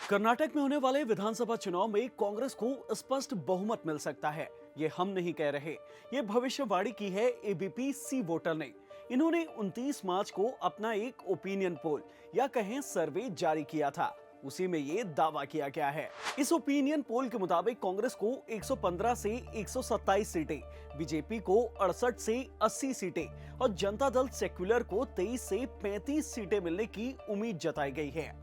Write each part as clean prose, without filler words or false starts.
कर्नाटक में होने वाले विधानसभा चुनाव में कांग्रेस को स्पष्ट बहुमत मिल सकता है। ये हम नहीं कह रहे, ये भविष्यवाणी की है एबीपी सी वोटर ने। इन्होंने 29 मार्च को अपना एक ओपिनियन पोल या कहें सर्वे जारी किया था। उसी में ये दावा किया गया है। इस ओपिनियन पोल के मुताबिक कांग्रेस को 115 से 127 सीटें, बीजेपी को 68 से 80 सीटें और जनता दल सेक्युलर को 23 से 35 सीटें मिलने की उम्मीद जताई गई है।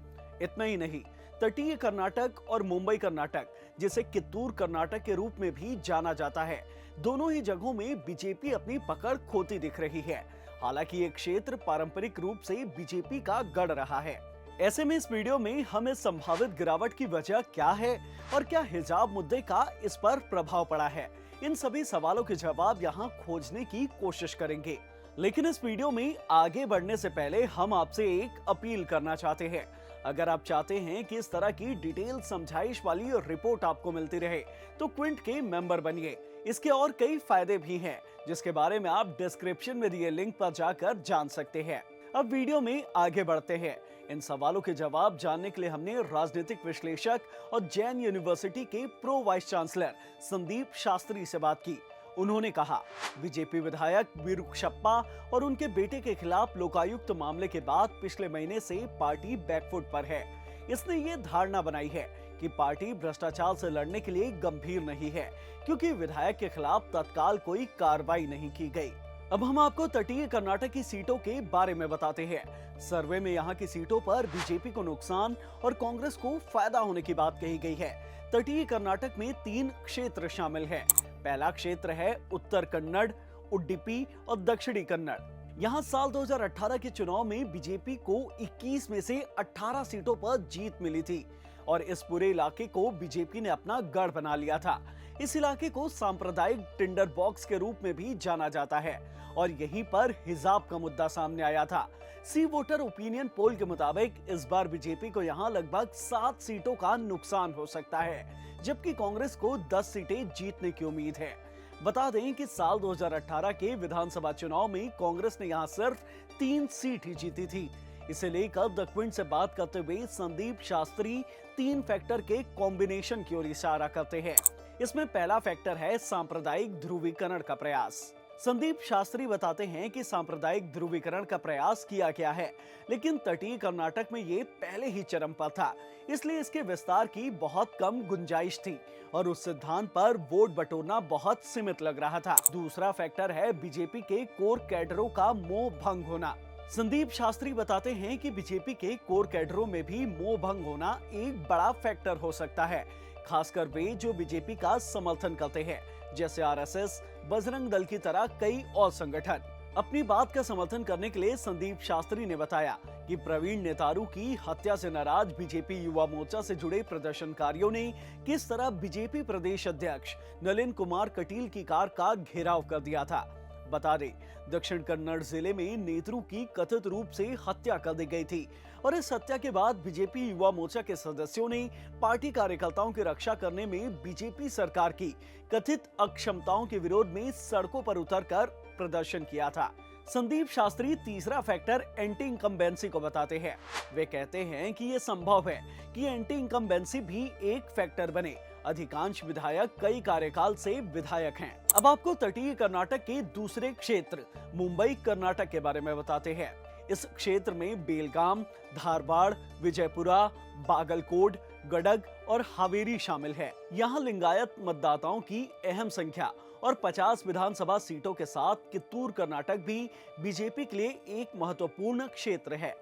इतना ही नहीं, तटीय कर्नाटक और मुंबई कर्नाटक, जिसे कित्तूर कर्नाटक के रूप में भी जाना जाता है, दोनों ही जगहों में बीजेपी अपनी पकड़ खोती दिख रही है। हालांकि ये क्षेत्र पारंपरिक रूप से बीजेपी का गढ़ रहा है। ऐसे में इस वीडियो में हम इस संभावित गिरावट की वजह क्या है और क्या हिजाब मुद्दे का इस पर प्रभाव पड़ा है, इन सभी सवालों के जवाब यहाँ खोजने की कोशिश करेंगे। लेकिन इस वीडियो में आगे बढ़ने से पहले हम आपसे एक अपील करना चाहते हैं। अगर आप चाहते हैं कि इस तरह की डिटेल समझाइश वाली रिपोर्ट आपको मिलती रहे, तो क्विंट के मेंबर बनिए। इसके और कई फायदे भी हैं, जिसके बारे में आप डिस्क्रिप्शन में दिए लिंक पर जाकर जान सकते हैं। अब वीडियो में आगे बढ़ते हैं। इन सवालों के जवाब जानने के लिए हमने राजनीतिक विश्लेषक और जैन यूनिवर्सिटी के pro vice chancellor Sandeep Shastri से बात की। उन्होंने कहा, बीजेपी विधायक विरुक्षप्पा और उनके बेटे के खिलाफ लोकायुक्त मामले के बाद पिछले महीने से पार्टी बैकफुट पर है। इसने ये धारणा बनाई है कि पार्टी भ्रष्टाचार से लड़ने के लिए गंभीर नहीं है, क्योंकि विधायक के खिलाफ तत्काल कोई कार्रवाई नहीं की गई। अब हम आपको तटीय कर्नाटक की सीटों के बारे में बताते हैं। सर्वे में यहाँ की सीटों पर बीजेपी को नुकसान और कांग्रेस को फायदा होने की बात कही गई है। तटीय कर्नाटक में 3 क्षेत्र शामिल हैं। पहला क्षेत्र है उत्तर कन्नड़, उडुपी और दक्षिणी कन्नड़। यहाँ साल 2018 के चुनाव में बीजेपी को 21 में से 18 सीटों पर जीत मिली थी और इस पूरे इलाके को बीजेपी ने अपना गढ़ बना लिया था। इस इलाके को सांप्रदायिक टिंडर बॉक्स के रूप में भी जाना जाता है और यहीं पर हिजाब का मुद्दा सामने आया था। सी वोटर ओपिनियन पोल के मुताबिक इस बार बीजेपी को यहाँ लगभग 7 सीटों का नुकसान हो सकता है, जबकि कांग्रेस को 10 सीटें जीतने की उम्मीद है। बता दें कि साल 2018 के विधानसभा चुनाव में कांग्रेस ने यहाँ सिर्फ 3 सीट ही जीती थी। इसे लेकर द क्विंट से बात करते हुए संदीप शास्त्री 3 फैक्टर के कॉम्बिनेशन की ओर इशारा करते हैं। इसमें पहला फैक्टर है सांप्रदायिक ध्रुवीकरण का प्रयास। संदीप शास्त्री बताते हैं कि सांप्रदायिक ध्रुवीकरण का प्रयास किया गया है, लेकिन तटीय कर्नाटक में ये पहले ही चरम पर था, इसलिए इसके विस्तार की बहुत कम गुंजाइश थी और उस सिद्धांत पर वोट बटोरना बहुत सीमित लग रहा था। दूसरा फैक्टर है बीजेपी के कोर कैडरों का मोह भंग होना। संदीप शास्त्री बताते हैं कि बीजेपी के कोर कैडरों में भी मोह भंग होना एक बड़ा फैक्टर हो सकता है, खासकर वे जो बीजेपी का समर्थन करते हैं, जैसे आरएसएस, बजरंग दल की तरह कई और संगठन। अपनी बात का समर्थन करने के लिए संदीप शास्त्री ने बताया कि प्रवीण नेतारू की हत्या से नाराज बीजेपी युवा मोर्चा से जुड़े प्रदर्शनकारियों ने किस तरह बीजेपी प्रदेश अध्यक्ष नलिन कुमार कटील की कार का घेराव कर दिया था। बता दें, दक्षिण कन्नड़ जिले में नेतरू की कथित रूप से हत्या कर दी गई थी और इस हत्या के बाद बीजेपी युवा मोर्चा के सदस्यों ने पार्टी कार्यकर्ताओं की रक्षा करने में बीजेपी सरकार की कथित अक्षमताओं के विरोध में सड़कों पर उतरकर प्रदर्शन किया था। संदीप शास्त्री तीसरा फैक्टर एंटी इनकम्बेंसी को बताते हैं। वे कहते हैं कि यह संभव है कि एंटी इनकम्बेंसी भी एक फैक्टर बने। अधिकांश विधायक कई कार्यकाल से विधायक हैं। अब आपको तटीय कर्नाटक के दूसरे क्षेत्र मुंबई कर्नाटक के बारे में बताते हैं। इस क्षेत्र में बेलगाम, धारवाड़, विजयपुरा, बागलकोट, गडग और हावेरी शामिल है। यहाँ लिंगायत मतदाताओं की अहम संख्या और 50 विधानसभा सीटों के साथ कित्तूर कर्नाटक भी बीजेपी के लिए एक महत्वपूर्ण क्षेत्र है।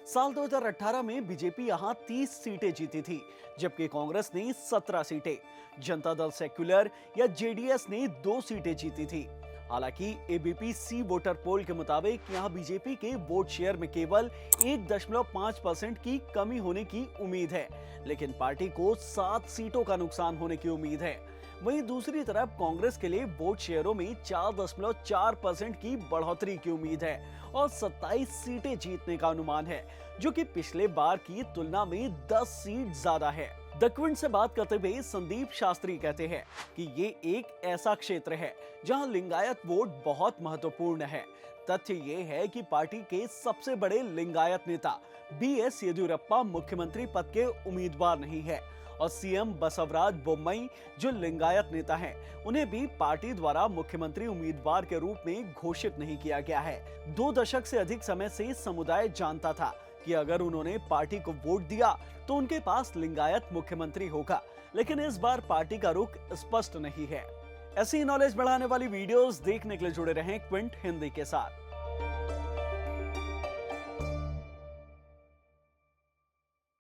साल 2018 में बीजेपी यहाँ 30 सीटें जीती थी, जबकि कांग्रेस ने 17 सीटें, जनता दल सेक्युलर या जेडीएस ने 2 सीटें जीती थी। हालांकि एबीपी सी वोटर पोल के मुताबिक यहाँ बीजेपी के वोट शेयर में केवल 1.5% की कमी होने की उम्मीद है, लेकिन पार्टी को 7 सीटों का नुकसान होने की उम्मीद है। वहीं दूसरी तरफ कांग्रेस के लिए वोट शेयरों में 4.4% की बढ़ोतरी की उम्मीद है और 27 सीटें जीतने का अनुमान है, जो कि पिछले बार की तुलना में 10 सीट ज्यादा है। द क्विंट से बात करते हुए संदीप शास्त्री कहते हैं कि ये एक ऐसा क्षेत्र है जहां लिंगायत वोट बहुत महत्वपूर्ण है। तथ्य ये है कि पार्टी के सबसे बड़े लिंगायत नेता बीएस येदियुरप्पा मुख्यमंत्री पद के उम्मीदवार नहीं है और सीएम बसवराज बोम्मई जो लिंगायत नेता हैं, उन्हें भी पार्टी द्वारा मुख्यमंत्री उम्मीदवार के रूप में घोषित नहीं किया गया है। 2 दशक से अधिक समय से समुदाय जानता था कि अगर उन्होंने पार्टी को वोट दिया तो उनके पास लिंगायत मुख्यमंत्री होगा, लेकिन इस बार पार्टी का रुख स्पष्ट नहीं है। ऐसी नॉलेज बढ़ाने वाली वीडियोस देखने के लिए जुड़े रहें क्विंट हिंदी के साथ।